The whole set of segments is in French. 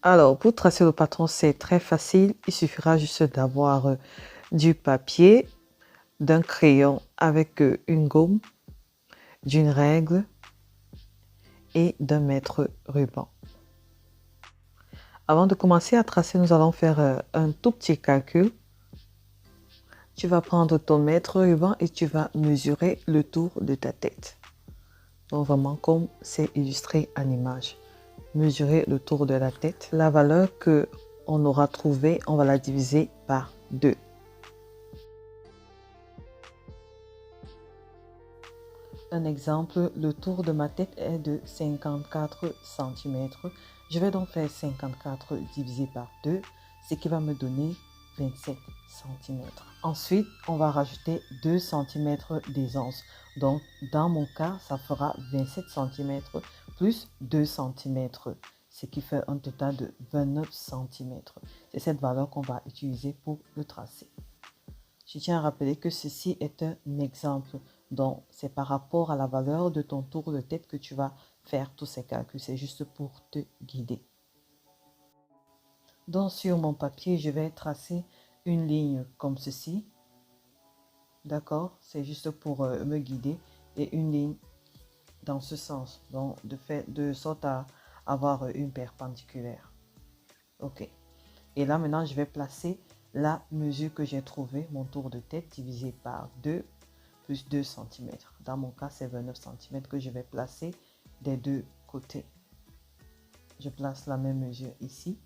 Alors, pour tracer le patron, c'est très facile. Il suffira juste d'avoir du papier, d'un crayon avec une gomme, d'une règle et d'un mètre ruban. Avant de commencer à tracer, nous allons faire un tout petit calcul. Tu vas prendre ton mètre ruban et tu vas mesurer le tour de ta tête. Donc vraiment comme c'est illustré en image. Mesurer le tour de la tête. La valeur qu'on aura trouvée, on va la diviser par 2. Un exemple, le tour de ma tête est de 54 cm. Je vais donc faire 54 divisé par 2, ce qui va me donner 27 cm. Ensuite, on va rajouter 2 cm d'aisance. Donc, dans mon cas, ça fera 27 cm plus 2 cm, ce qui fait un total de 29 cm. C'est cette valeur qu'on va utiliser pour le tracer. Je tiens à rappeler que ceci est un exemple. Donc, c'est par rapport à la valeur de ton tour de tête que tu vas faire tous ces calculs. C'est juste pour te guider. Donc, sur mon papier, je vais tracer une ligne comme ceci. D'accord? C'est juste pour me guider. Et une ligne dans ce sens. Donc, de sorte à avoir une perpendiculaire. OK. Et là, maintenant, je vais placer la mesure que j'ai trouvée, mon tour de tête divisé par 2 plus 2 cm. Dans mon cas, c'est 29 cm que je vais placer des deux côtés. Je place la même mesure ici.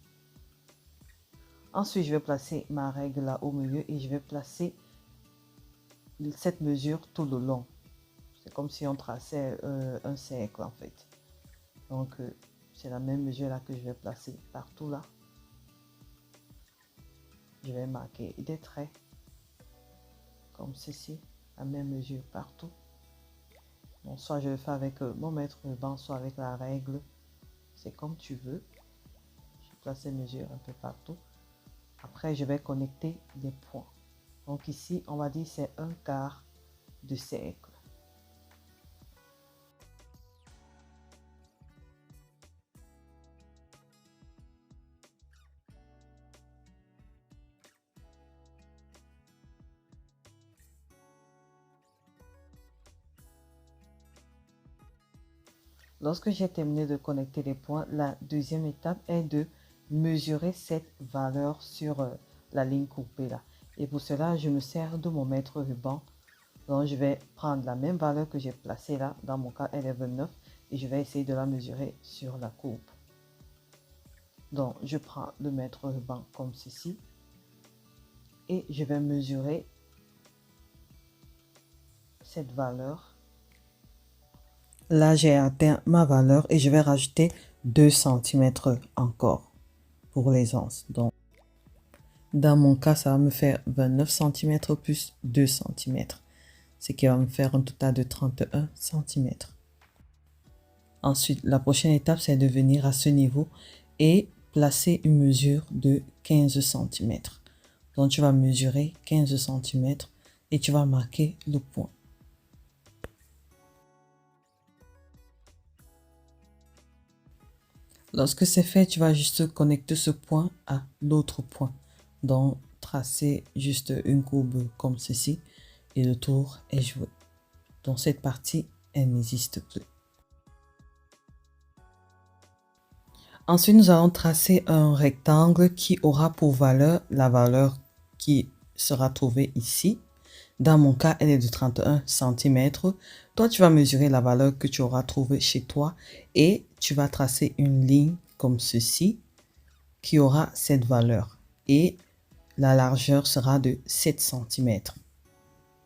Ensuite, je vais placer ma règle là au milieu et je vais placer cette mesure tout le long. C'est comme si on traçait un cercle en fait. Donc, c'est la même mesure là que je vais placer partout là. Je vais marquer des traits comme ceci, la même mesure partout. Bon, soit je le fais avec mon mètre ruban, soit avec la règle. C'est comme tu veux. Je place ces mesures un peu partout. Après, je vais connecter des points. Donc ici, on va dire c'est un quart de cercle. Lorsque j'ai terminé de connecter les points, la deuxième étape est de mesurer cette valeur sur la ligne coupée là. Et pour cela, je me sers de mon mètre ruban. Donc, je vais prendre la même valeur que j'ai placée là. Dans mon cas, elle est 29. Et je vais essayer de la mesurer sur la courbe. Donc, je prends le mètre ruban comme ceci. Et je vais mesurer cette valeur. Là, j'ai atteint ma valeur et je vais rajouter 2 cm encore pour l'aisance. Donc, dans mon cas, ça va me faire 29 cm plus 2 cm, ce qui va me faire un total de 31 cm. Ensuite, la prochaine étape, c'est de venir à ce niveau et placer une mesure de 15 cm. Donc, tu vas mesurer 15 cm et tu vas marquer le point. Lorsque c'est fait, tu vas juste connecter ce point à l'autre point. Donc, tracer juste une courbe comme ceci et le tour est joué. Donc, cette partie, elle n'existe plus. Ensuite, nous allons tracer un rectangle qui aura pour valeur la valeur qui sera trouvée ici. Dans mon cas, elle est de 31 cm. Toi, tu vas mesurer la valeur que tu auras trouvée chez toi et tu vas tracer une ligne comme ceci qui aura cette valeur. Et la largeur sera de 7 cm.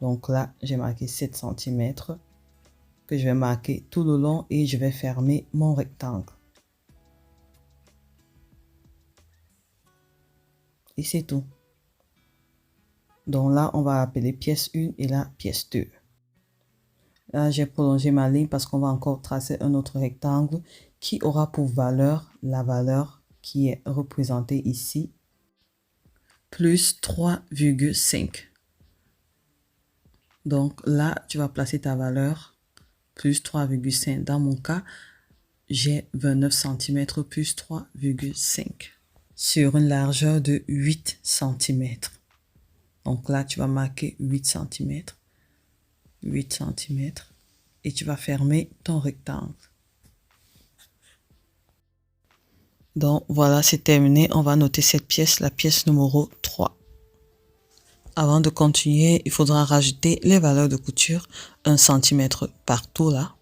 Donc là, j'ai marqué 7 cm que je vais marquer tout le long et je vais fermer mon rectangle. Et c'est tout. Donc là, on va appeler pièce 1 et la pièce 2. Là, j'ai prolongé ma ligne parce qu'on va encore tracer un autre rectangle qui aura pour valeur la valeur qui est représentée ici, plus 3,5. Donc là, tu vas placer ta valeur, plus 3,5. Dans mon cas, j'ai 29 cm plus 3,5 sur une largeur de 8 cm. Donc là, tu vas marquer 8 cm. 8 cm. Et tu vas fermer ton rectangle. Donc voilà, c'est terminé. On va noter cette pièce, la pièce numéro 3. Avant de continuer, il faudra rajouter les valeurs de couture 1 cm partout là.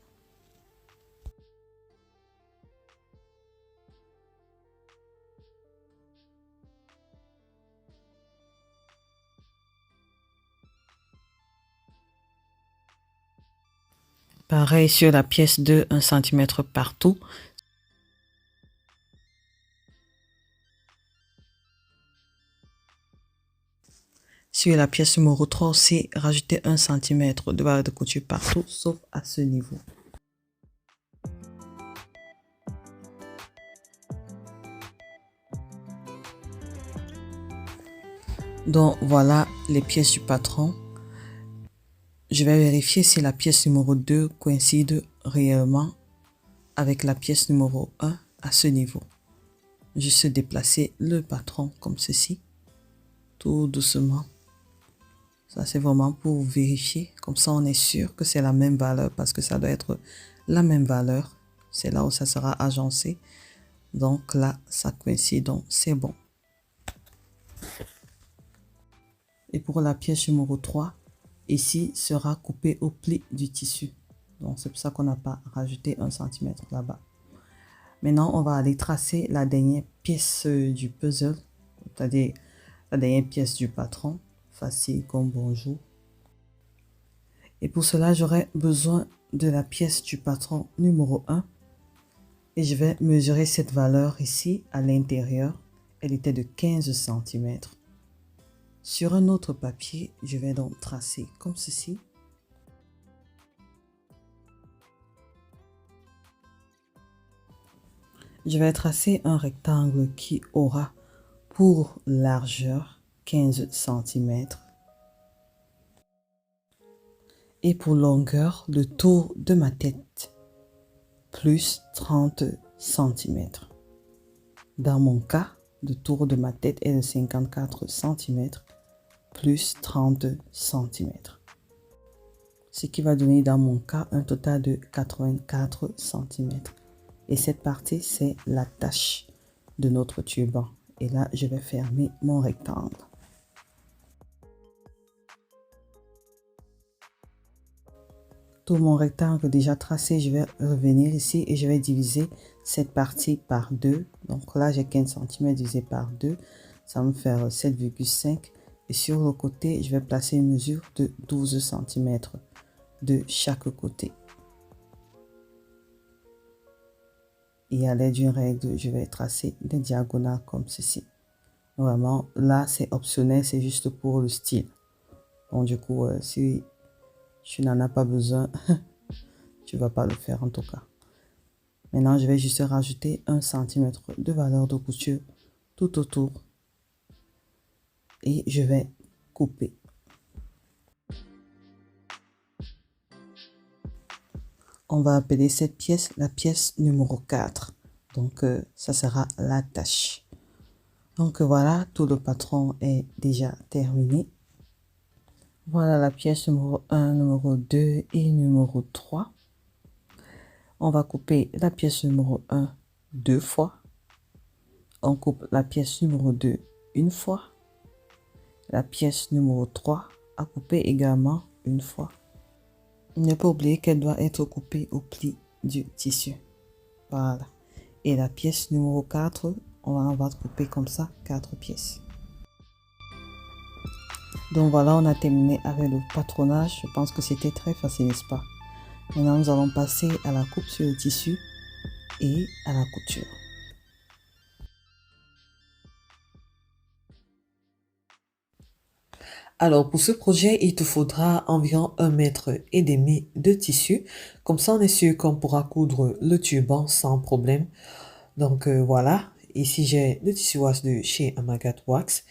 Pareil sur la pièce 2, 1 cm partout. Sur la pièce numéro 3 aussi, rajouter 1 cm de valeur de couture partout, sauf à ce niveau. Donc voilà les pièces du patron. Je vais vérifier si la pièce numéro 2 coïncide réellement avec la pièce numéro 1 à ce niveau. Juste déplacer le patron comme ceci, tout doucement. Ça, c'est vraiment pour vérifier. Comme ça, on est sûr que c'est la même valeur parce que ça doit être la même valeur. C'est là où ça sera agencé. Donc là, ça coïncide, donc c'est bon. Et pour la pièce numéro 3, ici sera coupé au pli du tissu. Donc c'est pour ça qu'on n'a pas rajouté 1 cm là-bas. Maintenant, on va aller tracer la dernière pièce du puzzle, c'est-à-dire la dernière pièce du patron. Facile comme bonjour. Et pour cela, j'aurai besoin de la pièce du patron numéro 1. Et je vais mesurer cette valeur ici à l'intérieur. Elle était de 15 cm. Sur un autre papier, je vais donc tracer comme ceci. Je vais tracer un rectangle qui aura pour largeur 15 cm et pour longueur le tour de ma tête plus 30 cm. Dans mon cas, le tour de ma tête est de 54 cm plus 30 cm. Ce qui va donner dans mon cas un total de 84 cm. Et cette partie, c'est la tache de notre turban. Et là, je vais fermer mon rectangle. Tout mon rectangle déjà tracé, je vais revenir ici et je vais diviser cette partie par 2. Donc là, j'ai 15 cm divisé par 2. Ça va me faire 7,5. Et sur le côté, je vais placer une mesure de 12 cm de chaque côté. Et à l'aide d'une règle, je vais tracer des diagonales comme ceci. Vraiment, là, c'est optionnel, c'est juste pour le style. Bon, du coup, si tu n'en as pas besoin, tu ne vas pas le faire en tout cas. Maintenant, je vais juste rajouter 1 cm de valeur de couture tout autour. Et je vais couper. On va appeler cette pièce la pièce numéro 4. Donc, ça sera la tâche. Donc, voilà, tout le patron est déjà terminé. Voilà la pièce numéro 1, numéro 2 et numéro 3. On va couper la pièce numéro 1 deux fois. On coupe la pièce numéro 2 une fois. La pièce numéro 3 à couper également une fois. Ne pas oublier qu'elle doit être coupée au pli du tissu. Voilà. Et la pièce numéro 4, on va couper comme ça 4 pièces. Donc voilà, on a terminé avec le patronage. Je pense que c'était très facile, n'est-ce pas? Maintenant, nous allons passer à la coupe sur le tissu et à la couture. Alors, pour ce projet, il te faudra environ 1,5 m de tissu. Comme ça, on est sûr qu'on pourra coudre le turban sans problème. Donc, voilà. Ici, j'ai le tissu wax de chez Amagat Wax.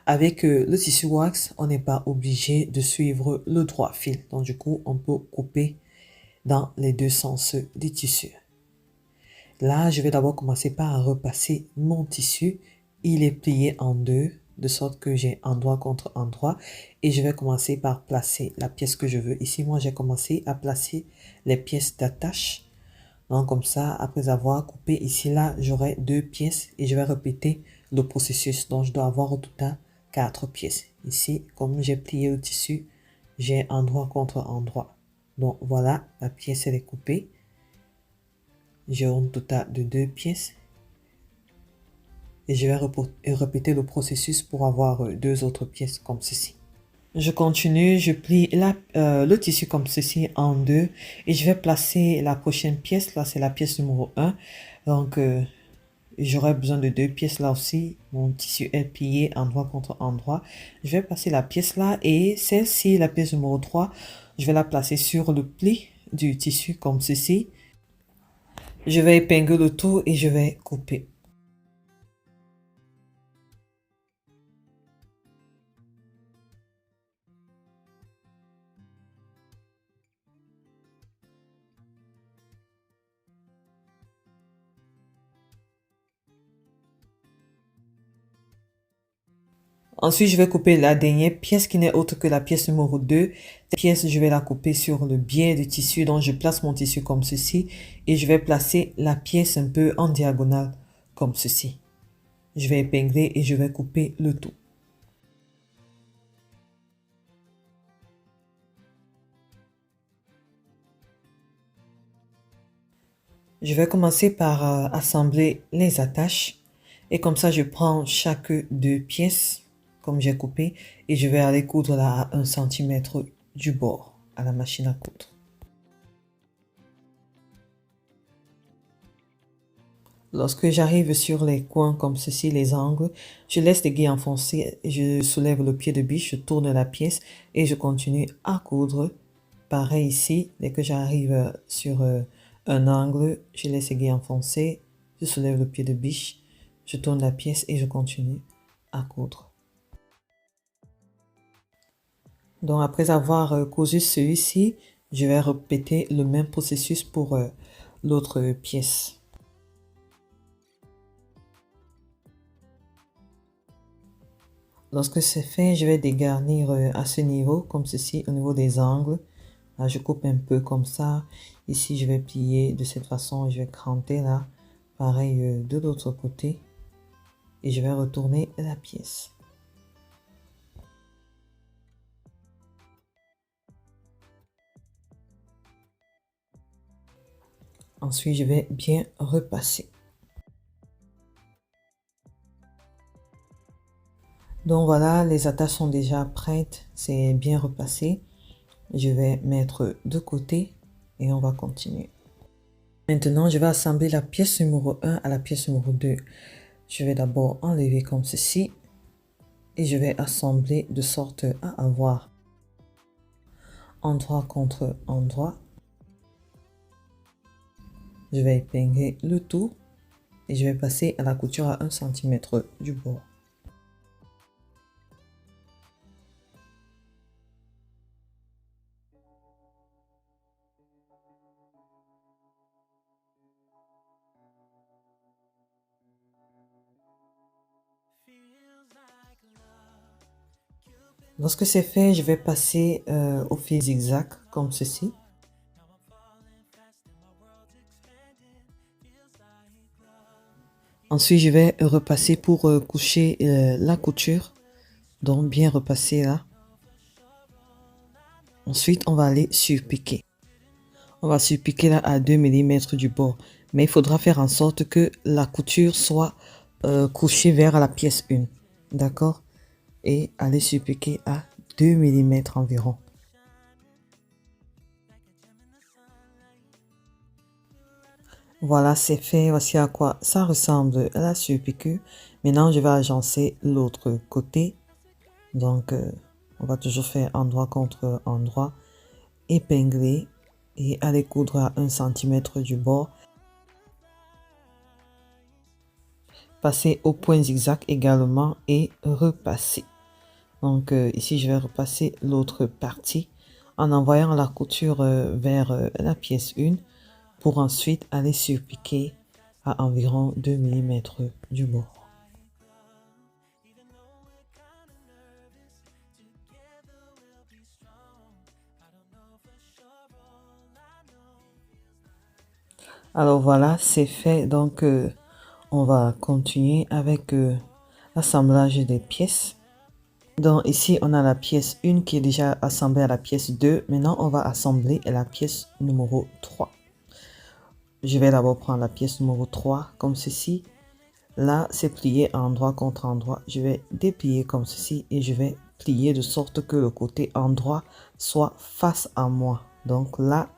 Avec le tissu wax, on n'est pas obligé de suivre le droit fil. Donc, du coup, on peut couper dans les deux sens du tissu. Là, je vais d'abord commencer par repasser mon tissu. Il est plié en deux, de sorte que j'ai endroit contre endroit. Et je vais commencer par placer la pièce que je veux. Ici, moi, j'ai commencé à placer les pièces d'attache. Donc, comme ça, après avoir coupé ici, là, j'aurai 2 pièces et je vais répéter le processus. Donc, je dois avoir au total 4 pièces. Ici, comme j'ai plié le tissu, j'ai endroit contre endroit. Donc, voilà, la pièce, elle est coupée. J'ai un total de 2 pièces. Et je vais répéter le processus pour avoir 2 autres pièces comme ceci. Je continue, je plie le tissu comme ceci en 2 et je vais placer la prochaine pièce. Là, c'est la pièce numéro 1. Donc, j'aurai besoin de 2 pièces là aussi. Mon tissu est plié endroit contre endroit. Je vais passer la pièce là et celle-ci, la pièce numéro 3, je vais la placer sur le pli du tissu comme ceci. Je vais épingler le tout et je vais couper. Ensuite, je vais couper la dernière pièce qui n'est autre que la pièce numéro 2. Cette pièce, je vais la couper sur le biais du tissu. Donc, je place mon tissu comme ceci et je vais placer la pièce un peu en diagonale comme ceci. Je vais épingler et je vais couper le tout. Je vais commencer par assembler les attaches. Et comme ça, je prends chaque 2 pièces, comme j'ai coupé, et je vais aller coudre là à 1 cm du bord, à la machine à coudre. Lorsque j'arrive sur les coins comme ceci, les angles, je laisse l'aiguille enfoncée, je soulève le pied de biche, je tourne la pièce et je continue à coudre. Pareil ici, dès que j'arrive sur un angle, je laisse l'aiguille enfoncée, je soulève le pied de biche, je tourne la pièce et je continue à coudre. Donc après avoir cousu celui-ci, je vais répéter le même processus pour l'autre pièce. Lorsque c'est fait, je vais dégarnir à ce niveau, comme ceci, au niveau des angles. Là, je coupe un peu comme ça. Ici, je vais plier de cette façon, je vais cranter là. Pareil de l'autre côté. Et je vais retourner la pièce. Ensuite, je vais bien repasser. Donc voilà, les attaches sont déjà prêtes. C'est bien repassé. Je vais mettre de côté et on va continuer. Maintenant, je vais assembler la pièce numéro 1 à la pièce numéro 2. Je vais d'abord enlever comme ceci et je vais assembler de sorte à avoir endroit contre endroit. Je vais épingler le tout et je vais passer à la couture à 1 cm du bord. Lorsque c'est fait, je vais passer au fil zigzag comme ceci. Ensuite, je vais repasser pour coucher la couture. Donc, bien repasser là. Ensuite, on va aller surpiquer. On va surpiquer là à 2 mm du bord. Mais il faudra faire en sorte que la couture soit couchée vers la pièce 1. D'accord? Et aller surpiquer à 2 mm environ. Voilà, c'est fait. Voici à quoi ça ressemble à la surpiqûre. Maintenant, je vais agencer l'autre côté. Donc, on va toujours faire endroit contre endroit, épingler et aller coudre à 1 cm du bord. Passer au point zigzag également et repasser. Donc, ici, je vais repasser l'autre partie en envoyant la couture vers la pièce 1 pour ensuite aller surpiquer à environ 2 mm du bord. Alors voilà, c'est fait. Donc, on va continuer avec l'assemblage des pièces. Donc ici, on a la pièce 1 qui est déjà assemblée à la pièce 2. Maintenant, on va assembler la pièce numéro 3. Je vais d'abord prendre la pièce numéro 3 comme ceci. Là, c'est plié endroit contre endroit. Je vais déplier comme ceci et je vais plier de sorte que le côté endroit soit face à moi. Donc là,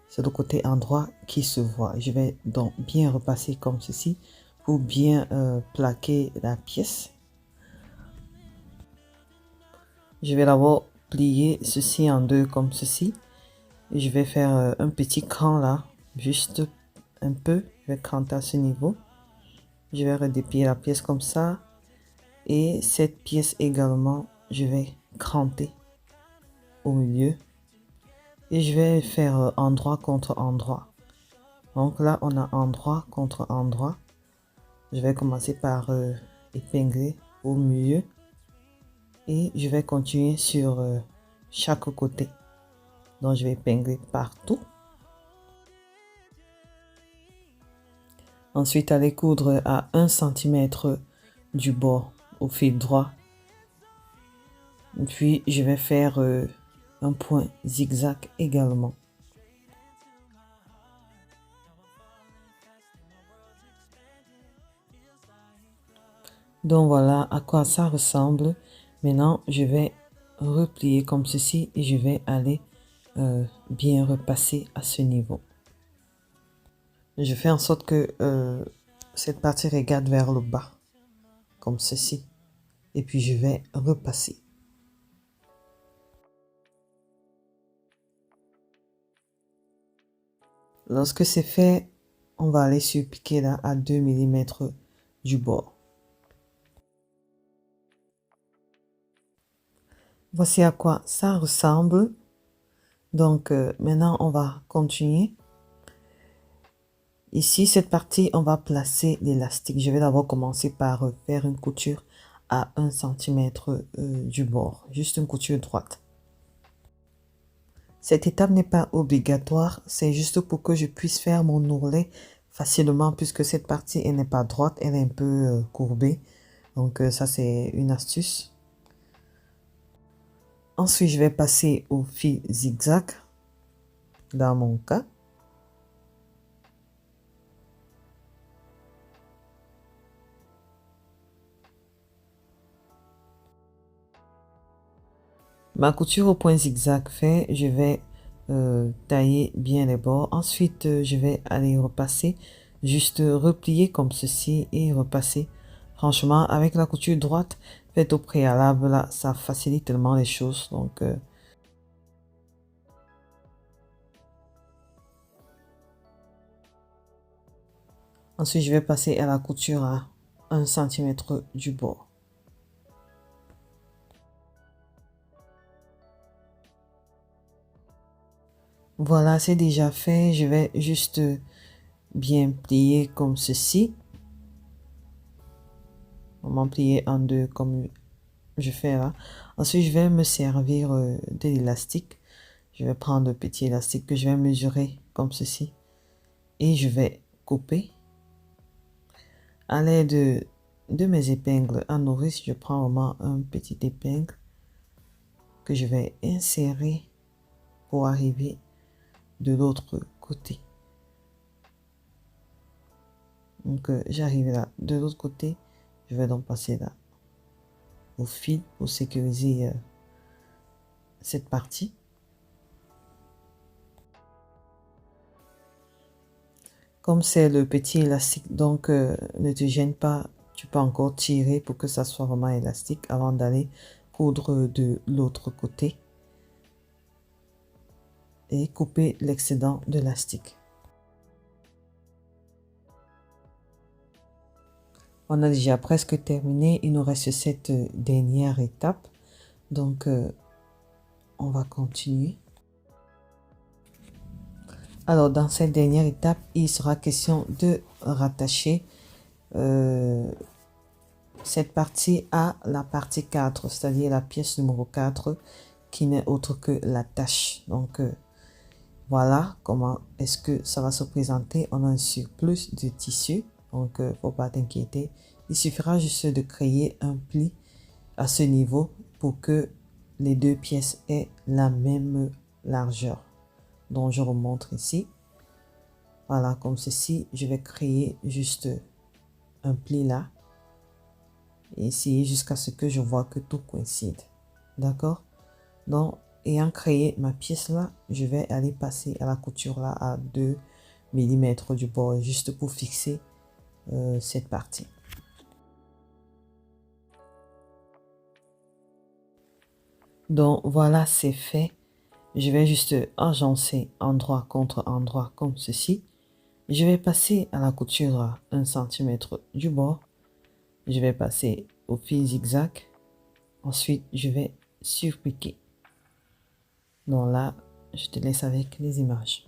c'est le côté endroit qui se voit. Je vais donc bien repasser comme ceci pour bien plaquer la pièce. Je vais d'abord plier ceci en deux comme ceci. Et je vais faire un petit cran là, juste un peu. Je vais cranter à ce niveau. Je vais redéplier la pièce comme ça. Et cette pièce également, je vais cranter au milieu. Et je vais faire endroit contre endroit. Donc là, on a endroit contre endroit. Je vais commencer par épingler au milieu. Et je vais continuer sur chaque côté. Donc je vais épingler partout. Ensuite, aller coudre à 1 cm du bord au fil droit. Puis je vais faire un point zigzag également. Donc voilà à quoi ça ressemble. Maintenant, je vais replier comme ceci et je vais aller bien repasser à ce niveau. Je fais en sorte que cette partie regarde vers le bas, comme ceci. Et puis je vais repasser. Lorsque c'est fait, on va aller surpiquer là à 2 mm du bord. Voici à quoi ça ressemble. Donc maintenant, on va continuer. Ici, cette partie, on va placer l'élastique. Je vais d'abord commencer par faire une couture à 1 cm du bord. Juste une couture droite. Cette étape n'est pas obligatoire. C'est juste pour que je puisse faire mon ourlet facilement puisque cette partie, elle n'est pas droite. Elle est un peu courbée. Donc ça, c'est une astuce. Ensuite, je vais passer au fil zigzag dans mon cas. Ma couture au point zigzag fait, je vais tailler bien les bords. Ensuite, je vais aller repasser, juste replier comme ceci et repasser. Franchement, avec la couture droite faite au préalable, là, ça facilite tellement les choses. Donc, ensuite, je vais passer à la couture à 1 cm du bord. Voilà, c'est déjà fait. Je vais juste bien plier comme ceci. On va plier en deux comme je fais là. Ensuite, je vais me servir de l'élastique. Je vais prendre le petit élastique que je vais mesurer comme ceci. Et je vais couper à l'aide de mes épingles à nourrice, je prends vraiment un petit épingle que je vais insérer pour arriver de l'autre côté. Donc j'arrive là de l'autre côté, je vais donc passer là au fil pour sécuriser cette partie. Comme c'est le petit élastique, donc ne te gêne pas, tu peux encore tirer pour que ça soit vraiment élastique avant d'aller coudre de l'autre côté et couper l'excédent de l'élastique. On a déjà presque terminé, il nous reste cette dernière étape, donc on va continuer. Alors dans cette dernière étape, il sera question de rattacher cette partie à la partie 4, c'est-à-dire la pièce numéro 4 qui n'est autre que la tâche. Donc voilà comment est-ce que ça va se présenter. On a un surplus de tissu, donc faut pas t'inquiéter. Il suffira juste de créer un pli à ce niveau pour que les deux pièces aient la même largeur. Donc je remontre ici. Voilà, comme ceci, je vais créer juste un pli là. Et essayer jusqu'à ce que je vois que tout coïncide. D'accord? Donc, ayant créé ma pièce là, je vais aller passer à la couture là à 2 mm du bord, juste pour fixer cette partie. Donc voilà, c'est fait. Je vais juste agencer endroit contre endroit comme ceci. Je vais passer à la couture à 1 cm du bord. Je vais passer au fil zigzag. Ensuite, je vais surpiquer. Donc là, je te laisse avec les images.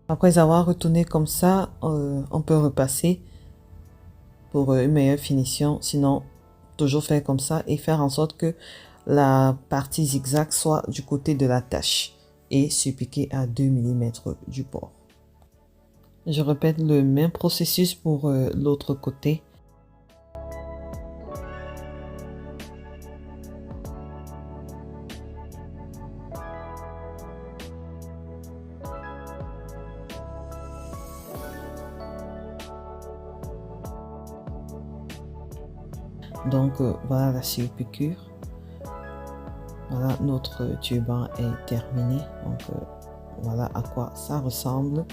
Après avoir retourné comme ça, on peut repasser pour une meilleure finition. Sinon, toujours faire comme ça et faire en sorte que la partie zigzag soit du côté de la tâche et surpiquer à 2 mm du bord. Je répète le même processus pour l'autre côté. Donc voilà la surpiqûre. Voilà, notre turban est terminé. Donc voilà à quoi ça ressemble.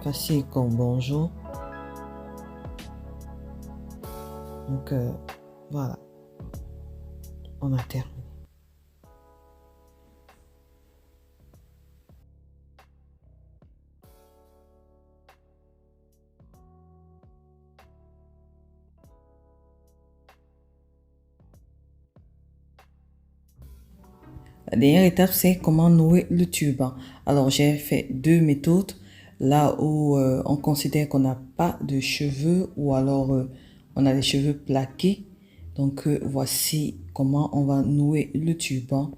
Facile comme bonjour. Donc voilà, on a terminé. La dernière étape, c'est comment nouer le turban. Alors, j'ai fait deux méthodes. Là où on considère qu'on n'a pas de cheveux ou alors on a les cheveux plaqués. Donc, voici comment on va nouer le turban.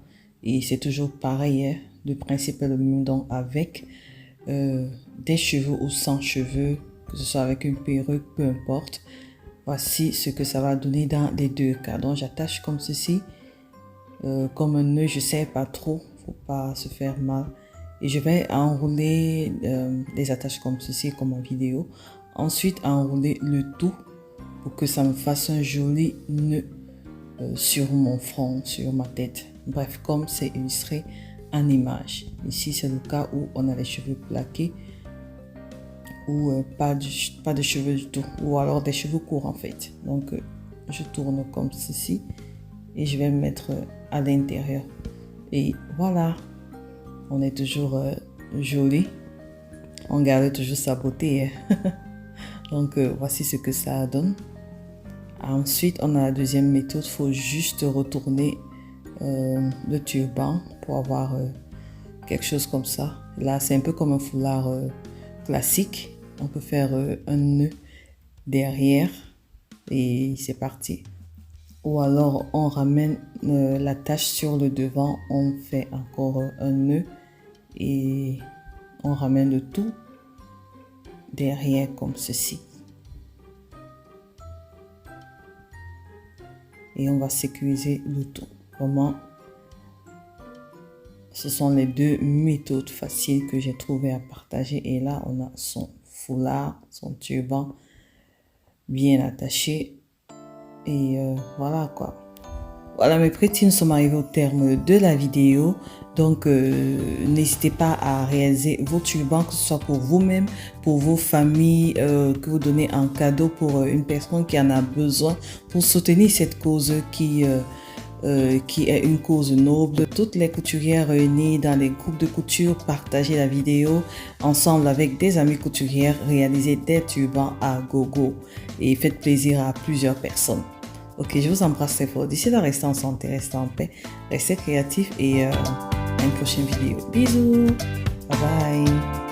Et c'est toujours pareil, hein. Le principe est le même, donc avec des cheveux ou sans cheveux, que ce soit avec une perruque, peu importe. Voici ce que ça va donner dans les deux cas. Donc, j'attache comme ceci. Comme un nœud, je ne sais pas trop, faut pas se faire mal. Et je vais enrouler les attaches comme ceci, comme en vidéo. Ensuite, enrouler le tout pour que ça me fasse un joli nœud sur mon front, sur ma tête. Bref, comme c'est illustré en image. Ici, c'est le cas où on a les cheveux plaqués ou pas de cheveux du tout, ou alors des cheveux courts en fait. Donc, je tourne comme ceci et je vais me mettre à l'intérieur. Et voilà, on est toujours joli. On garde toujours sa beauté. Hein. Donc, voici ce que ça donne. Ensuite, on a la deuxième méthode. Il faut juste retourner le turban pour avoir quelque chose comme ça. Là, c'est un peu comme un foulard classique. On peut faire un nœud derrière et c'est parti. Ou alors, on ramène la tache sur le devant. On fait encore un nœud et on ramène le tout derrière comme ceci. Et on va sécuriser le tout. Vraiment, ce sont les deux méthodes faciles que j'ai trouvé à partager. Et là, on a son foulard, son turban bien attaché. Et voilà quoi. Voilà mes petits, nous sommes arrivés au terme de la vidéo. Donc, n'hésitez pas à réaliser vos turbans, que ce soit pour vous-même, pour vos familles, que vous donnez en cadeau pour une personne qui en a besoin, pour soutenir cette cause qui est une cause noble. Toutes les couturières réunies dans les groupes de couture, partagez la vidéo ensemble avec des amis couturières, réalisez des turbans à gogo et faites plaisir à plusieurs personnes. Ok, je vous embrasse très fort. D'ici là, restez en santé, restez en paix, restez créatifs et à une prochaine vidéo. Bisous, bye bye.